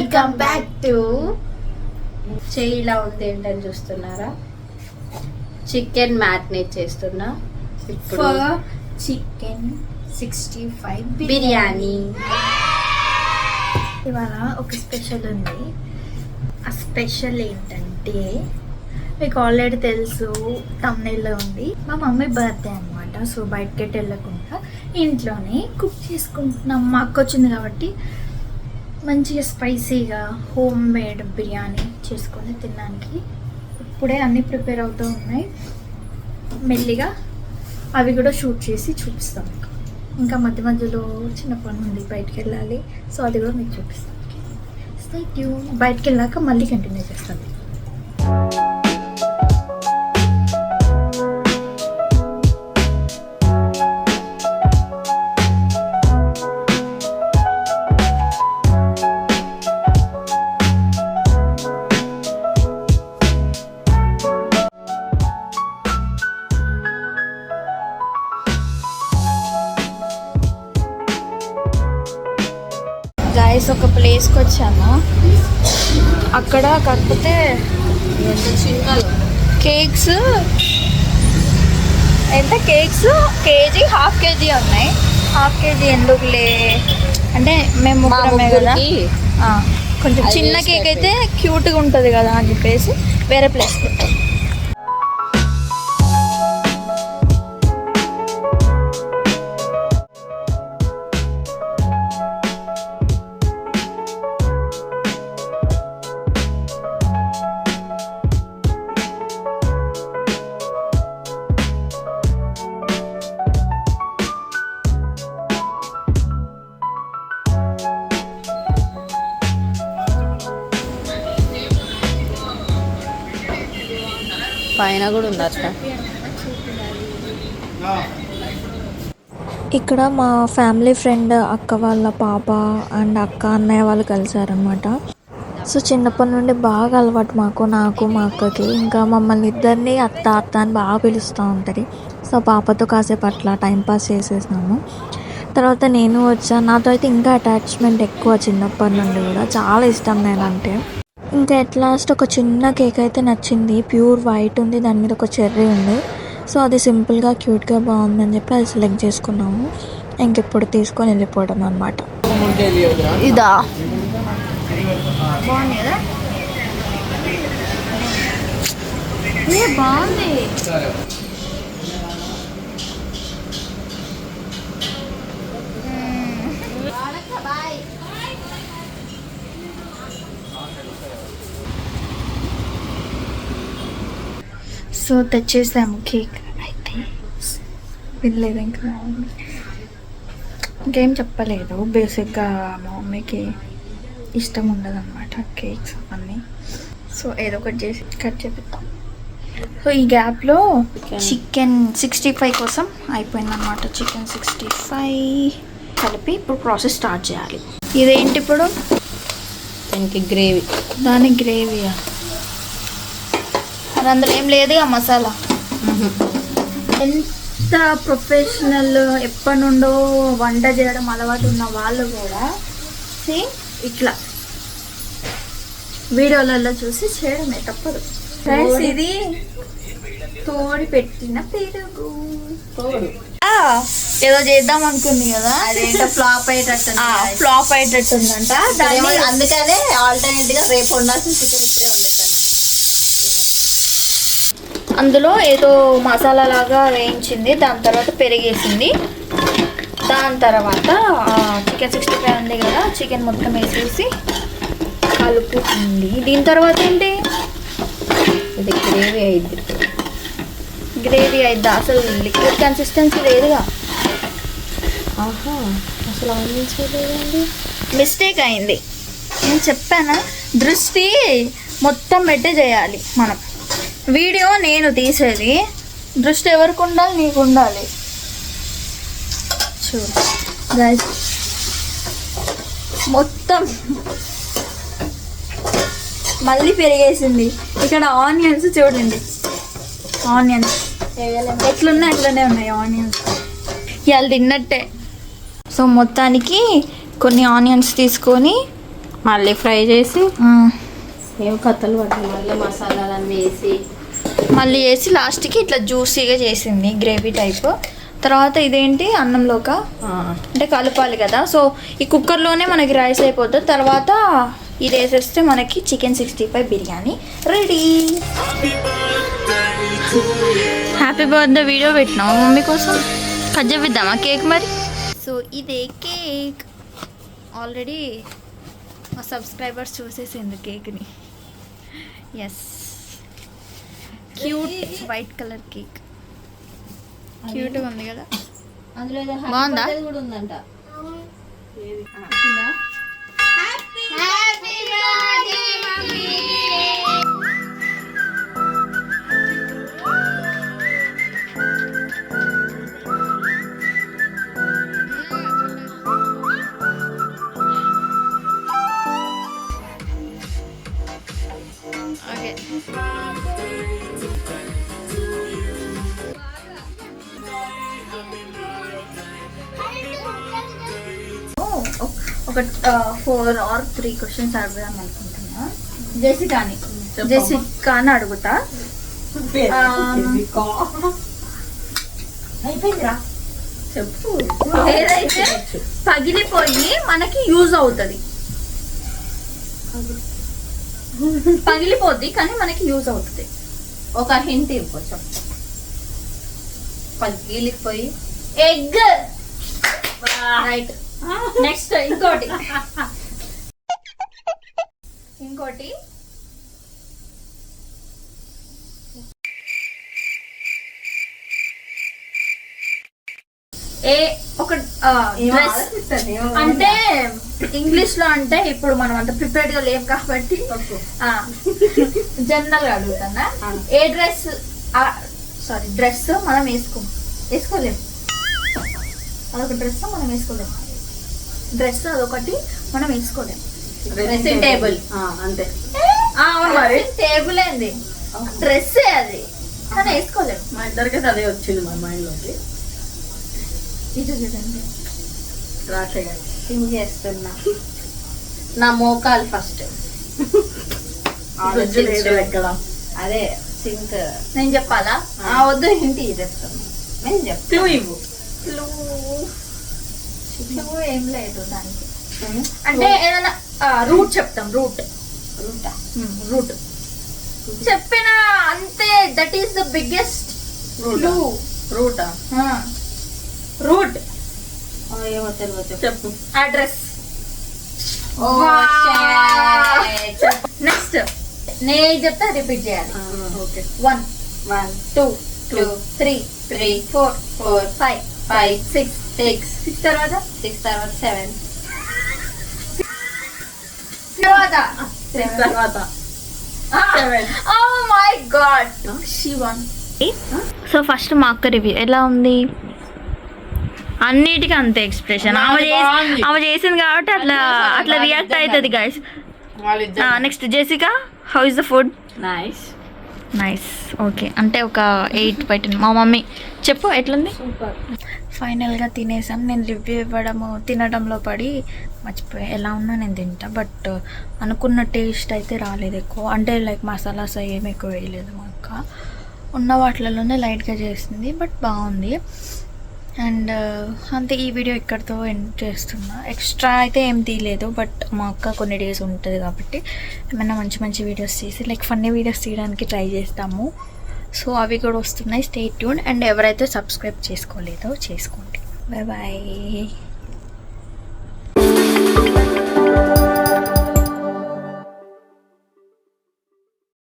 Welcome back to చేయి ఇలా ఉంది ఏంటని చూస్తున్నారా. చికెన్ మ్యారినేట్ చేస్తున్నా ఇప్పుడు. చికెన్ 65 బిర్యానీ. ఇవాళ ఒక స్పెషల్ ఉంది. ఆ స్పెషల్ ఏంటంటే మీకు ఆల్రెడీ తెలుసు, తమ్నైల్లో ఉంది, మా మమ్మీ బర్త్డే అనమాట. సో బయటకి వెళ్ళకుండా ఇంట్లోనే కుక్ చేసుకుంటున్నాం. మా అక్క వచ్చింది కాబట్టి మంచిగా స్పైసీగా హోమ్ మేడ్ బిర్యానీ చేసుకొని తినడానికి ఇప్పుడే అన్నీ ప్రిపేర్ అవుతూ ఉన్నాయి. మెల్లిగా అవి కూడా షూట్ చేసి చూపిస్తాం. ఇంకా మధ్య మధ్యలో చిన్న పని ఉంది, బయటికి వెళ్ళాలి. సో అది కూడా మీకు చూపిస్తాం. Stay tune. బయటికి వెళ్ళాక మళ్ళీ కంటిన్యూ చేస్తాను. గైస్ ఒక ప్లేస్కి వచ్చాము. అక్కడ కాకపోతే కేక్స్ ఎంత, కేక్స్ కేజీ హాఫ్ కేజీ ఉన్నాయి. హాఫ్ కేజీ ఎందుకులే అంటే మేము ముగ్గురమే కదా, కొంచెం చిన్న కేక్ అయితే క్యూట్గా ఉంటుంది కదా అని చెప్పేసి వేరే ప్లేస్కి వచ్చాం. పైన కూడా ఉంది అట్లా. ఇక్కడ మా ఫ్యామిలీ ఫ్రెండ్ అక్క వాళ్ళ పాప అండ్ అక్క అన్నయ్య వాళ్ళు కలిసారనమాట. సో చిన్నప్పటి నుండి బాగా అలవాటు నాకు మా అక్కకి. ఇంకా మమ్మల్ని ఇద్దరిని అత్త అత్త అని బాగా పిలుస్తూ ఉంటుంది. సో పాపతో కాసేపు అట్లా టైంపాస్ చేసేసినాము. తర్వాత నేను వచ్చాను. నాతో అయితే ఇంకా అటాచ్మెంట్ ఎక్కువ చిన్నప్పటి నుండి కూడా, చాలా ఇష్టం నేనంటే. ఇంకా ఎట్ లాస్ట్ ఒక చిన్న కేక్ అయితే నచ్చింది. ప్యూర్ వైట్ ఉంది, దాని మీద ఒక చెర్రీ ఉంది. సో అది సింపుల్గా క్యూట్గా బాగుందని చెప్పి అది సెలెక్ట్ చేసుకున్నాము. ఇంకెప్పుడు తీసుకొని వెళ్ళిపోవడం అనమాట. ఇదా బాగుంది కదా, బాగుంది. సో తెచ్చేసాము కేక్. అయితే వినలేదు, ఇంకా ఇంకేం చెప్పలేదు. బేసిక్గా మా మమ్మీకి ఇష్టం ఉండదు అనమాట కేక్స్ అవన్నీ. సో ఏదో ఒకటి చేసి కట్ చేపిద్దాం. సో ఈ గ్యాప్లో చికెన్ 65 కోసం అయిపోయిందన్నమాట. చికెన్ 65 కలిపి ఇప్పుడు ప్రాసెస్ స్టార్ట్ చేయాలి. ఇదేంటి ఇప్పుడు? దానికి గ్రేవీ. దానికి గ్రేవీయా? అది అందులో ఏం లేదుగా మసాలా. ఎంత ప్రొఫెషనల్, ఎప్పటి నుండో వంట చేయడం అలవాటు ఉన్న వాళ్ళు కూడా ఇట్లా వీడియోలలో చూసి చేయడమే, తప్పదు. ఫ్రెండ్స్ ఇది తోడి పెట్టిన పెరుగు. ఏదో చేద్దాం అనుకుంది కదా, అదేంటో ఫ్లాప్ అయ్యేటట్టుందంట. అందుకనే ఆల్టర్నేట్ గా రేపు వండాల్సిన చికెన్ ఇప్పుడే వండుతాను. అందులో ఏదో మసాలా లాగా వేయించింది, దాని తర్వాత పెరిగేసింది. దాని తర్వాత చికెన్ 65 ఉంది కదా, చికెన్ మొత్తం వేసేసి కలుపుతుంది. దీని తర్వాత ఏంటి? ఇది గ్రేవీ అయింది. గ్రేవీ అయిద్దా? అసలు లిక్విడ్ కన్సిస్టెన్సీ లేదుగా. ఆహా, అసలు ఆనియన్స్లేదండి. మిస్టేక్ అయింది. నేను చెప్పానా, దృష్టి మొత్తం పెట్టి చేయాలి మనం. వీడియో నేను తీసేది, దృష్టి ఎవరికి ఉండాలి? నీకు ఉండాలి. చూడు గైస్, మొత్తం మళ్ళీ పెరిగేసింది. ఇక్కడ ఆనియన్స్ చూడండి, ఆనియన్స్ ఎట్లున్నాయి అట్లనే ఉన్నాయి ఆనియన్స్. ఇవాళ తిన్నట్టే. సో మొత్తానికి కొన్ని ఆనియన్స్ తీసుకొని మళ్ళీ ఫ్రై చేసి ఏం కథలు పట్టాలి, మళ్ళీ మసాలాలన్నీ వేసి మళ్ళీ వేసి లాస్ట్కి ఇట్లా జ్యూసీగా చేసింది గ్రేవీ టైప్. తర్వాత ఇదేంటి అన్నంలోక అంటే కలపాలి కదా. సో ఈ కుక్కర్లోనే మనకి రైస్ అయిపోతుంది. తర్వాత ఇది వేసేస్తే మనకి chicken 65 biryani ready. Happy birthday video పెట్టినాం మమ్మీ కోసం. కట్ చేపిద్దామా కేక్ మరి? సో ఇదే కేక్. ఆల్రెడీ మా సబ్స్క్రైబర్స్ చూసేసింది కేక్ని. Yes, cute white colour cake, క్యూట్గా ఉంది కదా. అందులో బాగుందా? కూడా ఉందంట. ఓకే, ఒక 4 or 3 క్వశ్చన్స్ అడుగుదాం అనుకుంటున్నా. జెసికాని అడుగుతా. అయిపోయిందిరా, చెప్పు. ఏదైతే పగిలిపోయి మనకి యూజ్ అవుతుంది, పగిలిపోద్ది కానీ మనకి యూజ్ అవుతుంది. ఒక హింట్ ఇవ్వచ్చు. పగిలిపోయి ఎగ్. రైట్. నెక్స్ట్ ఇంకోటి ఒక డ్రెస్ అంటే ఇంగ్లీష్ లో అంటే ఇప్పుడు మనం అంత ప్రిపేర్డ్ గా లేం కాబట్టి జనరల్ గా అడుగుతున్నా. ఏ డ్రెస్ డ్రెస్ మనం వేసుకోలేము. అదొక డ్రెస్ మనం వేసుకోలేము. డ్రెస్ అదొకటి మనం వేసుకోలేము. డ్రెస్సింగ్ టేబుల్ అంతే. మరి టేబుల్ ఏంది, డ్రెస్ అది కానీ వేసుకోలేము. మా ఇద్దరికి అదే వచ్చింది మా మైండ్ లోకి. ఇది చూడండి, థింక్ చేస్తున్నా. నా మోకాలు ఫస్ట్ ఎక్కడ అదే సింక్. నేను చెప్పాలా? వద్దు, ఇంటి చెప్తాను. నేను చెప్తా. క్లూ ఏం లేదు దానికి. అంటే ఏదైనా రూట్ చెప్తాం. రూట్ చెప్పిన అంతే. That is the biggest clue. Route ఏమో తెలియదు, చెప్పు. అడ్రస్. నెక్స్ట్ నేను చెప్తా రిపీట్ చేయాలి. 1 1 2 2 3 3 4 4 5 5 6 6 తర్వాత 7 తర్వాత oh my god, she won. So first మా అక్క రివ్యూ ఎలా ఉంది? అన్నిటికీ అంతే ఎక్స్ప్రెషన్. ఆమె చేసింది కాబట్టి అట్లా అట్లా రియాక్ట్ అవుతుంది guys. Next Jessica, how is the food? Nice. Okay, అంటే ఒక 8/10. మా మమ్మీ చెప్పు ఎట్లుంది? ఫైనల్గా తినేసాం. నేను రివ్యూ తినడంలో పడి మర్చిపోయా. ఎలా ఉన్నా నేను తింటా, బట్ అనుకున్న టేస్ట్ అయితే రాలేదు ఎక్కువ. అంటే లైక్ మసాలాస్ ఏమి ఎక్కువ వేయలేదు మా అక్క. ఉన్న వాటిలోనే లైట్గా చేసింది, బట్ బాగుంది. అండ్ అంతే. ఈ వీడియో ఇక్కడితో ఎండ్ చేస్తున్నా. ఎక్స్ట్రా అయితే ఏం తీయలేదు, బట్ మా అక్క కొన్ని డేస్ ఉంటుంది కాబట్టి ఏమైనా మంచి మంచి వీడియోస్ తీసి లైక్ ఫన్నీ వీడియోస్ తీయడానికి ట్రై చేస్తాము. సో అవి కూడా వస్తున్నాయి. Stay tuned. అండ్ ఎవరైతే సబ్స్క్రైబ్ చేసుకోలేదో చేసుకోండి. Bye bye.